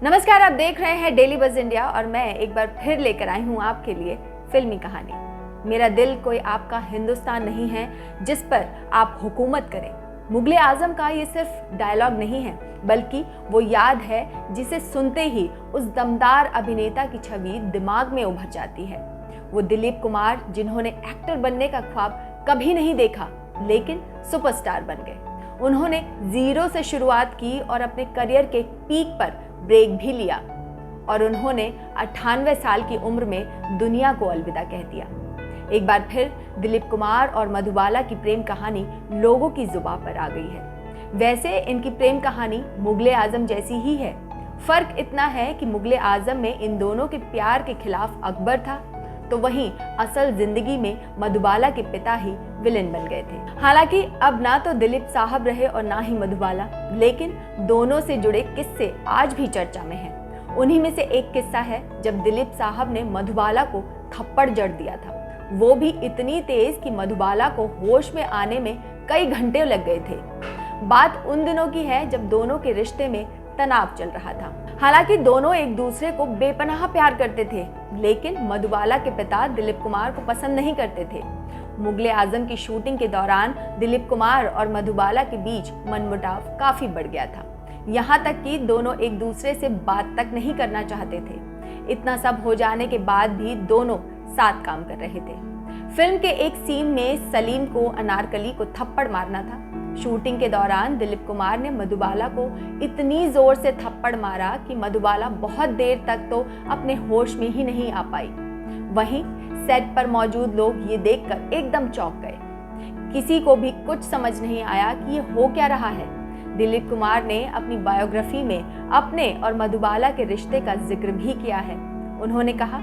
नमस्कार, आप देख रहे हैं डेली बज़ इंडिया और मैं एक बार फिर लेकर आई हूँ आपके लिए फिल्मी कहानी। मेरा दिल कोई आपका हिंदुस्तान नहीं है जिस पर आप हुकूमत करें। मुगले आजम का ये सिर्फ डायलॉग नहीं है, बल्कि वो याद है जिसे सुनते ही उस दमदार अभिनेता की छवि दिमाग में उभर जाती है। वो दिलीप कुमार, जिन्होंने एक्टर बनने का ख्वाब कभी नहीं देखा लेकिन सुपरस्टार बन गए। उन्होंने जीरो से शुरुआत की और अपने करियर के पीक पर ब्रेक भी लिया और उन्होंने 98 साल की उम्र में दुनिया को अलविदा कह दिया। एक बार फिर दिलीप कुमार और मधुबाला की प्रेम कहानी लोगों की जुबान पर आ गई है। वैसे इनकी प्रेम कहानी मुगले आजम जैसी ही है। फर्क इतना है कि मुगले आजम में इन दोनों के प्यार के खिलाफ अकबर था, तो वहीं असल जिंदगी में मधुबाला के पिता ही विलेन बन गए थे। हालांकि अब ना तो दिलीप साहब रहे और ना ही मधुबाला, लेकिन दोनों से जुड़े किस्से आज भी चर्चा में हैं। उन्हीं में से एक किस्सा है जब दिलीप साहब ने मधुबाला को थप्पड़ जड़ दिया था, वो भी इतनी तेज कि मधुबाला को होश में आने में कई घंटे लग गए थे। बात उन दिनों की है जब दोनों के रिश्ते में तनाव चल रहा था। हालांकि दोनों एक दूसरे को बेपनाह प्यार करते थे, लेकिन मधुबाला के पिता दिलीप कुमार को पसंद नहीं करते थे। मुगले आजम की शूटिंग के दौरान दिलीप कुमार और मधुबाला के बीच मनमुटाव काफी बढ़ गया था, यहाँ तक कि दोनों एक दूसरे से बात तक नहीं करना चाहते थे। इतना सब हो जाने के बाद भी दोनों साथ काम कर रहे थे। फिल्म के एक सीन में सलीम को अनारकली को थप्पड़ मारना था। शूटिंग के दौरान दिलीप कुमार ने मधुबाला को इतनी जोर से थप्पड़ मारा कि मधुबाला बहुत देर तक तो अपने होश में ही नहीं आ पाई। वहीं सेट पर मौजूद लोग ये देखकर एकदम चौंक गए। किसी को भी कुछ समझ नहीं आया कि ये हो क्या रहा है। दिलीप कुमार ने अपनी बायोग्राफी में अपने और मधुबाला के रिश्ते का जिक्र भी किया है। उन्होंने कहा,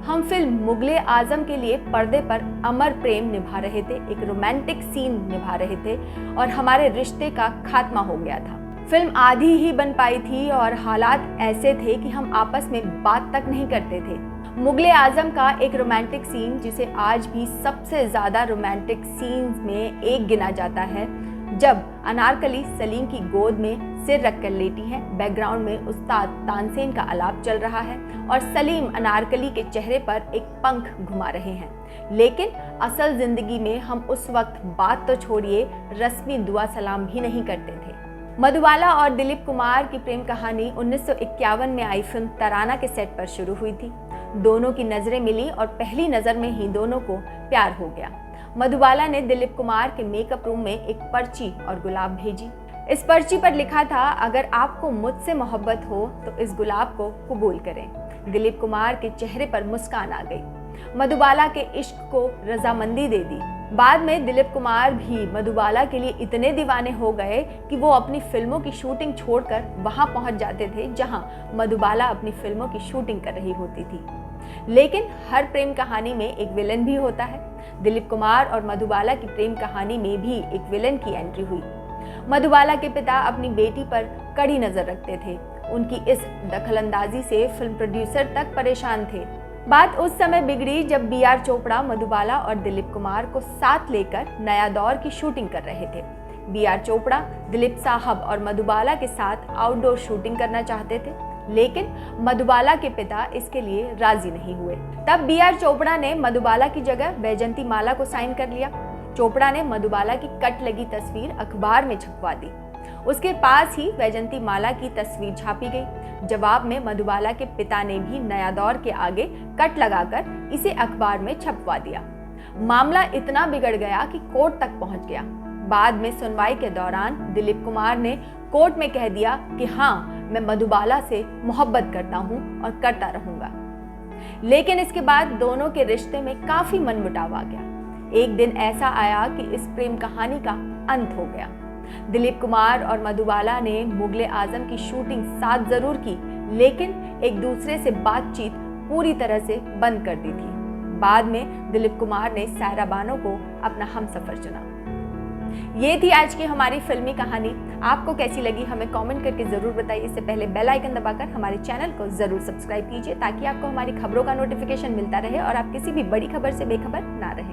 हम फिल्म मुगले आजम के लिए पर्दे पर अमर प्रेम निभा रहे थे, एक रोमांटिक सीन निभा रहे थे और हमारे रिश्ते का खात्मा हो गया था। फिल्म आधी ही बन पाई थी और हालात ऐसे थे कि हम आपस में बात तक नहीं करते थे। मुगले आजम का एक रोमांटिक सीन, जिसे आज भी सबसे ज्यादा रोमांटिक सीन्स में एक गिना जाता है, जब अनारकली सलीम की गोद में सिर रखकर लेटी है। बैकग्राउंड में उस्ताद तानसेन का आलाप चल रहा है और सलीम अनारकली के चेहरे पर एक पंख घुमा रहे हैं। लेकिन असल जिंदगी में हम उस वक्त बात तो छोड़िए, रस्मी दुआ सलाम भी नहीं करते थे। मधुबाला और दिलीप कुमार की प्रेम कहानी 1951 में आई फिल्म तराना के सेट पर शुरू हुई थी। दोनों की नजरें मिली और पहली नजर में ही दोनों को प्यार हो गया। मधुबाला ने दिलीप कुमार के मेकअप रूम में एक पर्ची और गुलाब भेजी। इस पर्ची पर लिखा था, अगर आपको मुझसे मोहब्बत हो तो इस गुलाब को कबूल करें। दिलीप कुमार के चेहरे पर मुस्कान आ गई। मधुबाला के इश्क को रजामंदी दे दी। बाद में दिलीप कुमार भी मधुबाला के लिए इतने दीवाने हो गए कि वो अपनी फिल्मों की शूटिंग छोड़कर वहां पहुंच जाते थे जहां मधुबाला अपनी फिल्मों की शूटिंग कर रही होती थी। लेकिन हर प्रेम कहानी में एक विलन भी होता है। दिलीप कुमार और मधुबाला की प्रेम कहानी में भी एक विलन की एंट्री हुई। मधुबाला के पिता अपनी बेटी पर कड़ी नजर रखते थे। उनकी इस दखलंदाजी से फिल्म प्रोड्यूसर तक परेशान थे। बात उस समय बिगड़ी जब बी.आर. चोपड़ा मधुबाला और दिलीप कुमार को साथ लेकर नया दौर की शूटिंग कर रहे थे। बी.आर. चोपड़ा दिलीप साहब और मधुबाला के साथ आउटडोर शूटिंग करना चाहते थे, लेकिन मधुबाला के पिता इसके लिए राजी नहीं हुए। तब बी.आर. चोपड़ा ने मधुबाला की जगह वैजंती माला को साइन कर लिया। चोपड़ा ने मधुबाला की कट लगी तस्वीर अखबार में छपवा दी। उसके पास ही वैजंती माला की तस्वीर छापी गई। जवाब में मधुबाला के पिता ने भी नया दौर के आगे कट लगाकर इसे अखबार में छपवा दिया। मामला इतना बिगड़ गया कि कोर्ट तक पहुंच गया। बाद में सुनवाई के दौरान दिलीप कुमार ने कोर्ट में कह दिया कि हाँ, मैं मधुबाला से मोहब्बत करता हूं और करता रहूंगा। लेकिन इसके बाद दोनों के रिश्ते में काफी मनमुटाव आ गया। एक दिन ऐसा आया कि इस प्रेम कहानी का अंत हो गया। दिलीप कुमार और मधुबाला ने मुगले आजम की शूटिंग साथ जरूर की, लेकिन एक दूसरे से बातचीत पूरी तरह से बंद कर दी थी। बाद में दिलीप कुमार ने सायरा बानो को अपना हमसफर चुना। ये थी आज की हमारी फिल्मी कहानी। आपको कैसी लगी हमें कमेंट करके जरूर बताइए। इससे पहले बेल आइकन दबाकर हमारे चैनल को जरूर सब्सक्राइब कीजिए ताकि आपको हमारी खबरों का नोटिफिकेशन मिलता रहे और आप किसी भी बड़ी खबर से बेखबर ना रहें।